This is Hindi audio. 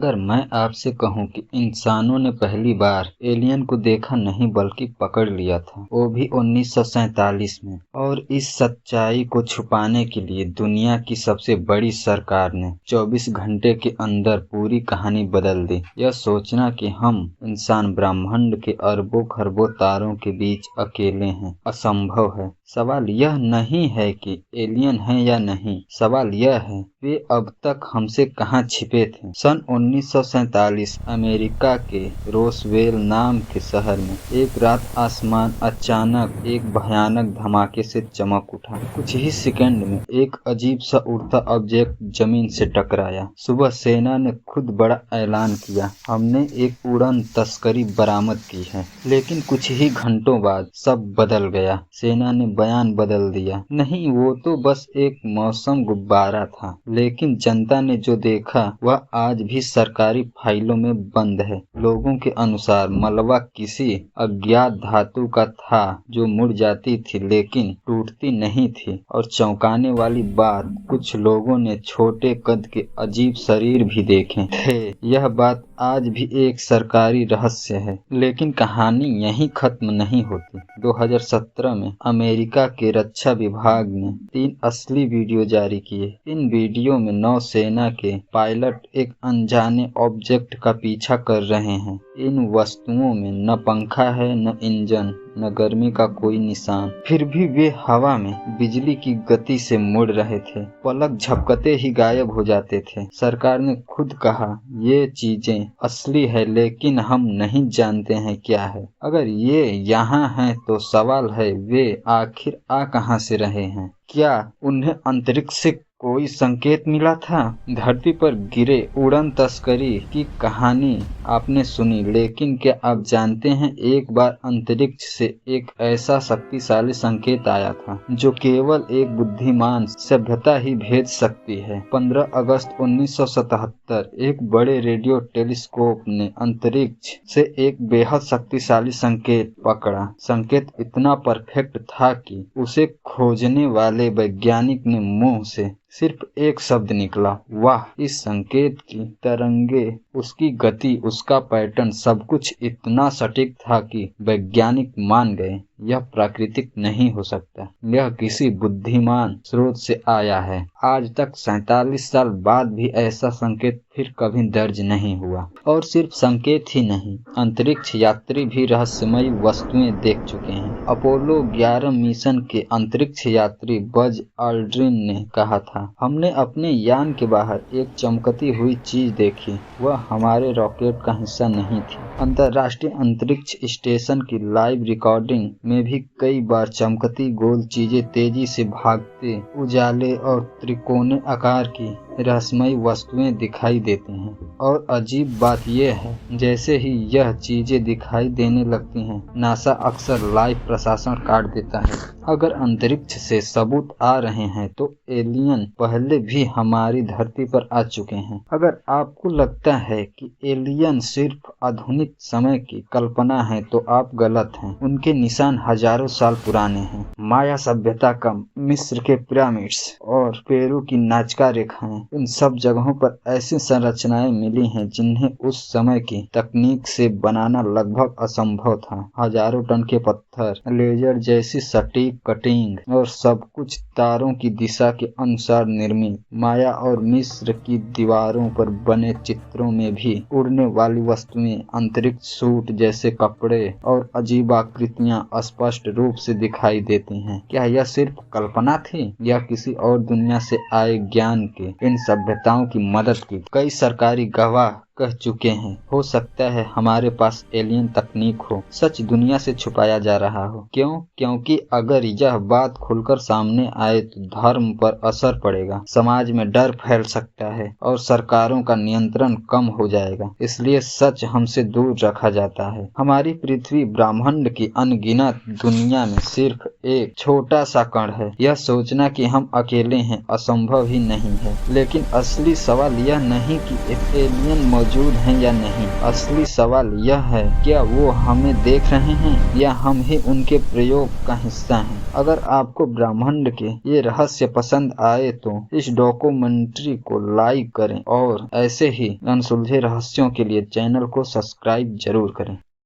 अगर मैं आपसे कहूं कि इंसानों ने पहली बार एलियन को देखा नहीं बल्कि पकड़ लिया था, वो भी 1947 में, और इस सच्चाई को छुपाने के लिए दुनिया की सबसे बड़ी सरकार ने 24 घंटे के अंदर पूरी कहानी बदल दी। यह सोचना कि हम इंसान ब्रह्मांड के अरबों खरबों तारों के बीच अकेले हैं असंभव है। सवाल यह नहीं है कि एलियन है या नहीं, सवाल यह है वे अब तक हमसे कहां छिपे थे। सन 1947 अमेरिका के रोसवेल नाम के शहर में एक रात आसमान अचानक एक भयानक धमाके से चमक उठा। कुछ ही सेकंड में एक अजीब सा उड़ता ऑब्जेक्ट जमीन से टकराया। सुबह सेना ने खुद बड़ा ऐलान किया, हमने एक उड़न तस्करी बरामद की है। लेकिन कुछ ही घंटों बाद सब बदल गया। सेना ने बयान बदल दिया, नहीं वो तो बस एक मौसम गुब्बारा था। लेकिन जनता ने जो देखा वह आज भी सरकारी फाइलों में बंद है। लोगों के अनुसार मलबा किसी अज्ञात धातु का था जो मुड़ जाती थी लेकिन टूटती नहीं थी। और चौंकाने वाली बात, कुछ लोगों ने छोटे कद के अजीब शरीर भी देखे थे। यह बात आज भी एक सरकारी रहस्य है। लेकिन कहानी यहीं खत्म नहीं होती। 2017 में अमेरिका के रक्षा विभाग ने 3 असली वीडियो जारी किए। इन वीडियो में नौसेना के पायलट एक अनजाने ऑब्जेक्ट का पीछा कर रहे हैं। इन वस्तुओं में न पंखा है, न इंजन, न गर्मी का कोई निशान। फिर भी वे हवा में बिजली की गति से मुड़ रहे थे, पलक झपकते ही गायब हो जाते थे। सरकार ने खुद कहा ये चीजें असली है लेकिन हम नहीं जानते हैं क्या है। अगर ये यहाँ हैं तो सवाल है वे आखिर आ कहां से रहे हैं। क्या उन्हें अंतरिक्ष से कोई संकेत मिला था? धरती पर गिरे उड़न तस्करी की कहानी आपने सुनी, लेकिन क्या आप जानते हैं एक बार अंतरिक्ष से एक ऐसा शक्तिशाली संकेत आया था जो केवल एक बुद्धिमान सभ्यता ही भेज सकती है। 15 अगस्त 1977 एक बड़े रेडियो टेलीस्कोप ने अंतरिक्ष से एक बेहद शक्तिशाली संकेत पकड़ा। संकेत इतना परफेक्ट था कि उसे खोजने वाले वैज्ञानिक ने मुंह से सिर्फ एक शब्द निकला, वाह। इस संकेत की तरंगे, उसकी गति, उसका पैटर्न, सब कुछ इतना सटीक था कि वैज्ञानिक मान गए यह प्राकृतिक नहीं हो सकता, यह किसी बुद्धिमान स्रोत से आया है। आज तक 47 साल बाद भी ऐसा संकेत फिर कभी दर्ज नहीं हुआ। और सिर्फ संकेत ही नहीं, अंतरिक्ष यात्री भी रहस्यमयी वस्तुएं देख चुके हैं। अपोलो 11 मिशन के अंतरिक्ष यात्री बज ऑल्ड्रिन ने कहा था, हमने अपने यान के बाहर एक चमकती हुई चीज देखी, वह हमारे रॉकेट का हिस्सा नहीं थी। अंतर्राष्ट्रीय अंतरिक्ष स्टेशन की लाइव रिकॉर्डिंग में भी कई बार चमकती गोल चीजें, तेजी से भागते उजाले और त्रिकोणीय आकार की रहस्यमयी वस्तुएं दिखाई देती हैं। और अजीब बात यह है, जैसे ही यह चीजें दिखाई देने लगती हैं, नासा अक्सर लाइव प्रशासन काट देता है। अगर अंतरिक्ष से सबूत आ रहे हैं तो एलियन पहले भी हमारी धरती पर आ चुके हैं। अगर आपको लगता है कि एलियन सिर्फ आधुनिक समय की कल्पना है तो आप गलत हैं। उनके निशान हजारों साल पुराने हैं। माया सभ्यता का मिस्र के पिरामिड्स और पेरू की नाजका रेखाएं, इन सब जगहों पर ऐसी संरचनाएं मिली हैं जिन्हें उस समय की तकनीक से बनाना लगभग असंभव था। हजारों टन के पत्थर, लेजर जैसी सटीक कटिंग और सब कुछ तारों की दिशा के अनुसार निर्मित। माया और मिस्र की दीवारों पर बने चित्रों में भी उड़ने वाली वस्तुएं, अंतरिक्ष सूट जैसे कपड़े और अजीब आकृतियां स्पष्ट रूप से दिखाई देती हैं। क्या यह सिर्फ कल्पना थी या किसी और दुनिया से आए ज्ञान के इन सभ्यताओं की मदद की? कई सरकारी गवाह कह चुके हैं, हो सकता है हमारे पास एलियन तकनीक हो, सच दुनिया से छुपाया जा रहा हो। क्यों? क्योंकि अगर यह बात खुलकर सामने आए तो धर्म पर असर पड़ेगा, समाज में डर फैल सकता है और सरकारों का नियंत्रण कम हो जाएगा। इसलिए सच हमसे दूर रखा जाता है। हमारी पृथ्वी ब्रह्मांड की अनगिनत दुनिया में सिर्फ एक छोटा सा कण है। यह सोचना कि हम अकेले हैं असंभव ही नहीं है। लेकिन असली सवाल यह नहीं कि एक एलियन मौजूद मौजूद हैं या नहीं। असली सवाल यह है, क्या वो हमें देख रहे हैं या हम ही उनके प्रयोग का हिस्सा हैं। अगर आपको ब्रह्मांड के ये रहस्य पसंद आए तो इस डॉक्यूमेंट्री को लाइक करें और ऐसे ही अनसुलझे रहस्यों के लिए चैनल को सब्सक्राइब जरूर करें।